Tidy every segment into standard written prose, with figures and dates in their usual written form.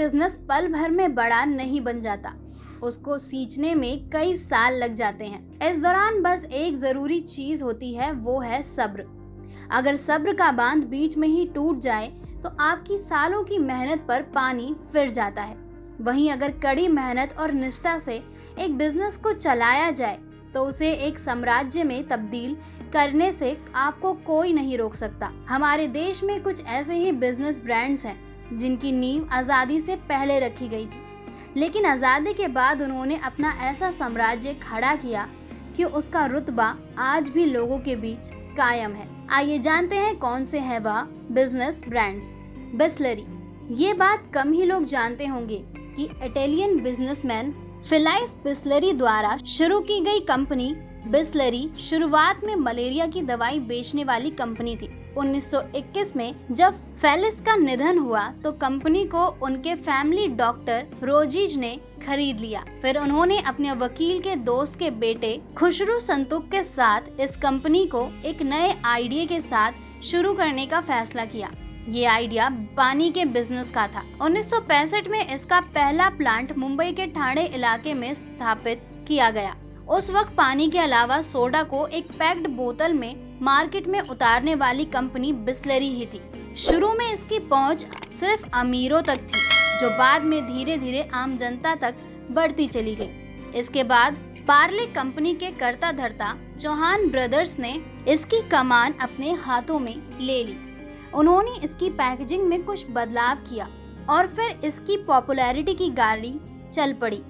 Business पल भर में बड़ा नहीं बन जाता, उसको सींचने में कई साल लग जाते हैं। इस दौरान बस एक जरूरी चीज होती है, वो है सब्र। अगर सब्र का बांध बीच में ही टूट जाए तो आपकी सालों की मेहनत पर पानी फिर जाता है। वहीं अगर कड़ी मेहनत और निष्ठा से एक बिजनेस को चलाया जाए तो उसे एक साम्राज्य में तब्दील करने से आपको कोई नहीं रोक सकता। हमारे देश में कुछ ऐसे ही बिजनेस ब्रांड्स हैं जिनकी नींव आजादी से पहले रखी गई थी, लेकिन आजादी के बाद उन्होंने अपना ऐसा साम्राज्य खड़ा किया कि उसका रुतबा आज भी लोगों के बीच कायम है। आइए जानते हैं कौन से हैं वह बिजनेस ब्रांड्स। बिसलेरी। ये बात कम ही लोग जानते होंगे कि इटालियन बिजनेसमैन फिलाइस बिसलेरी द्वारा शुरू की गई कंपनी बिसलेरी शुरुआत में मलेरिया की दवाई बेचने वाली कंपनी थी। 1921 में जब फेलिस का निधन हुआ तो कंपनी को उनके फैमिली डॉक्टर रोजीज ने खरीद लिया। फिर उन्होंने अपने वकील के दोस्त के बेटे खुशरू संतुक के साथ इस कंपनी को एक नए आइडिया के साथ शुरू करने का फैसला किया। ये आइडिया पानी के बिजनेस का था। 1965 में इसका पहला प्लांट मुंबई के ठाणे इलाके में स्थापित किया गया। उस वक्त पानी के अलावा सोडा को एक पैक्ड बोतल में मार्केट में उतारने वाली कंपनी बिसलेरी ही थी। शुरू में इसकी पहुंच सिर्फ अमीरों तक थी, जो बाद में धीरे धीरे आम जनता तक बढ़ती चली गई। इसके बाद पार्ले कंपनी के कर्ता धर्ता चौहान ब्रदर्स ने इसकी कमान अपने हाथों में ले ली। उन्होंने इसकी पैकेजिंग में कुछ बदलाव किया और फिर इसकी पॉपुलैरिटी की गाड़ी चल पड़ी।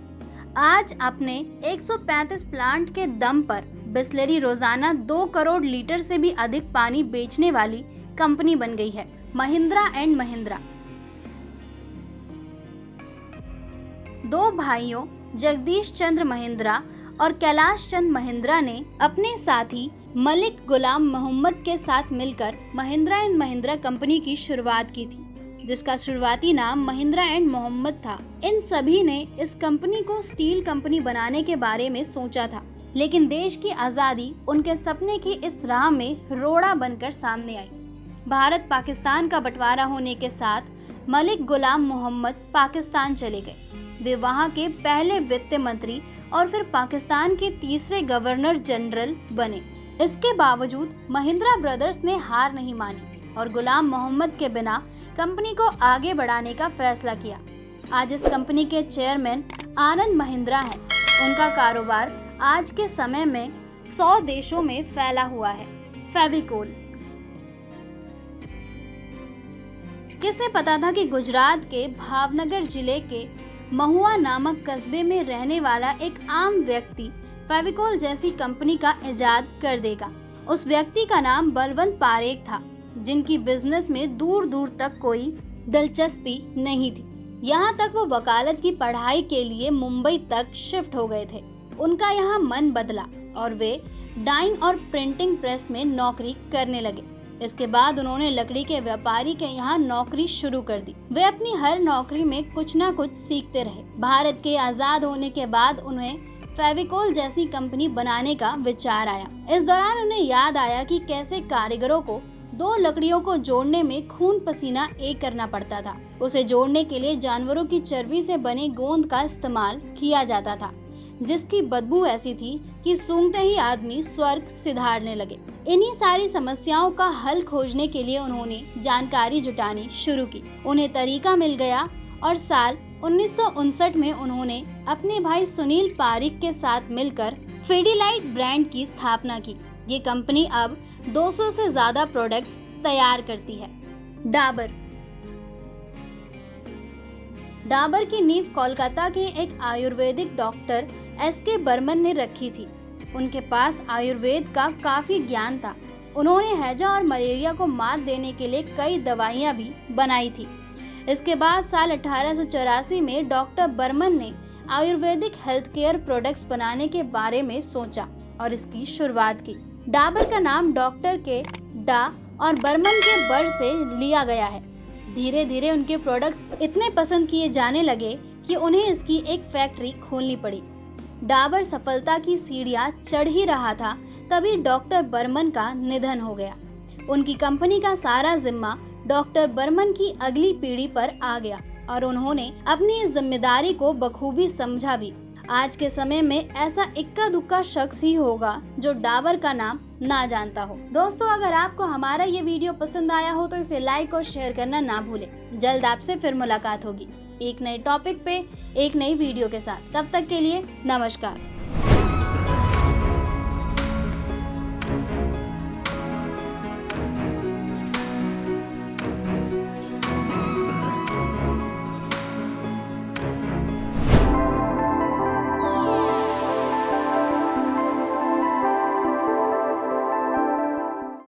आज अपने 135 प्लांट के दम पर बिसलेरी रोजाना 2 करोड़ लीटर से भी अधिक पानी बेचने वाली कंपनी बन गई है। महिंद्रा एंड महिंद्रा। 2 भाइयों जगदीश चंद्र महिंद्रा और कैलाश चंद महिंद्रा ने अपने साथी मलिक गुलाम मोहम्मद के साथ मिलकर महिंद्रा एंड महिंद्रा कंपनी की शुरुआत की थी, जिसका शुरुआती नाम महिंद्रा एंड मोहम्मद था। इन सभी ने इस कंपनी को स्टील कंपनी बनाने के बारे में सोचा था, लेकिन देश की आजादी उनके सपने की इस राह में रोड़ा बनकर सामने आई। भारत पाकिस्तान का बंटवारा होने के साथ मलिक गुलाम मोहम्मद पाकिस्तान चले गए। वे वहां के पहले वित्त मंत्री और फिर पाकिस्तान के तीसरे गवर्नर जनरल बने। इसके बावजूद महिंद्रा ब्रदर्स ने हार नहीं मानी और गुलाम मोहम्मद के बिना कंपनी को आगे बढ़ाने का फैसला किया। आज इस कंपनी के चेयरमैन आनंद महिंद्रा हैं। उनका कारोबार आज के समय में 100 देशों में फैला हुआ है। फेविकोल। किसे पता था कि गुजरात के भावनगर जिले के महुआ नामक कस्बे में रहने वाला एक आम व्यक्ति फेविकोल जैसी कंपनी का इजाद कर देगा। उस व्यक्ति का नाम बलवंत पारेख था, जिनकी बिजनेस में दूर दूर तक कोई दिलचस्पी नहीं थी। यहाँ तक वो वकालत की पढ़ाई के लिए मुंबई तक शिफ्ट हो गए थे। उनका यहाँ मन बदला और वे डाइंग और प्रिंटिंग प्रेस में नौकरी करने लगे। इसके बाद उन्होंने लकड़ी के व्यापारी के यहाँ नौकरी शुरू कर दी। वे अपनी हर नौकरी में कुछ न कुछ सीखते रहे। भारत के आजाद होने के बाद उन्हें फेविकोल जैसी कंपनी बनाने का विचार आया। इस दौरान उन्हें याद आया कि कैसे कारीगरों को 2 लकड़ियों को जोड़ने में खून पसीना एक करना पड़ता था। उसे जोड़ने के लिए जानवरों की चर्बी से बने गोंद का इस्तेमाल किया जाता था, जिसकी बदबू ऐसी थी कि सूंघते ही आदमी स्वर्ग सिधारने लगे। इन्हीं सारी समस्याओं का हल खोजने के लिए उन्होंने जानकारी जुटानी शुरू की। उन्हें तरीका मिल गया और साल 1959 में उन्होंने अपने भाई सुनील पारिक के साथ मिलकर फेडिलाइट ब्रांड की स्थापना की। ये कंपनी अब 200 से ज्यादा प्रोडक्ट्स तैयार करती है। डाबर। डाबर की नींव कोलकाता के एक आयुर्वेदिक डॉक्टर एस.के. बर्मन ने रखी थी। उनके पास आयुर्वेद का काफी ज्ञान था। उन्होंने हैजा और मलेरिया को मात देने के लिए कई दवाइयां भी बनाई थी। इसके बाद साल 1884 में डॉक्टर बर्मन ने आयुर्वेदिक हेल्थ केयर प्रोडक्ट्स बनाने के बारे में सोचा और इसकी शुरुआत की। डाबर का नाम डॉक्टर के डा और बर्मन के बर से लिया गया है। धीरे धीरे उनके प्रोडक्ट्स इतने पसंद किए जाने लगे कि उन्हें इसकी एक फैक्ट्री खोलनी पड़ी। डाबर सफलता की सीढ़ियां चढ़ ही रहा था, तभी डॉक्टर बर्मन का निधन हो गया। उनकी कंपनी का सारा जिम्मा डॉक्टर बर्मन की अगली पीढ़ी पर आ गया। और उन्होंने अपनी इस जिम्मेदारी को बखूबी समझा भी। आज के समय में ऐसा इक्का दुक्का शख्स ही होगा जो डाबर का नाम ना जानता हो। दोस्तों, अगर आपको हमारा ये वीडियो पसंद आया हो तो इसे लाइक और शेयर करना ना भूलें। जल्द आपसे फिर मुलाकात होगी एक नए टॉपिक पे, एक नई वीडियो के साथ। तब तक के लिए नमस्कार।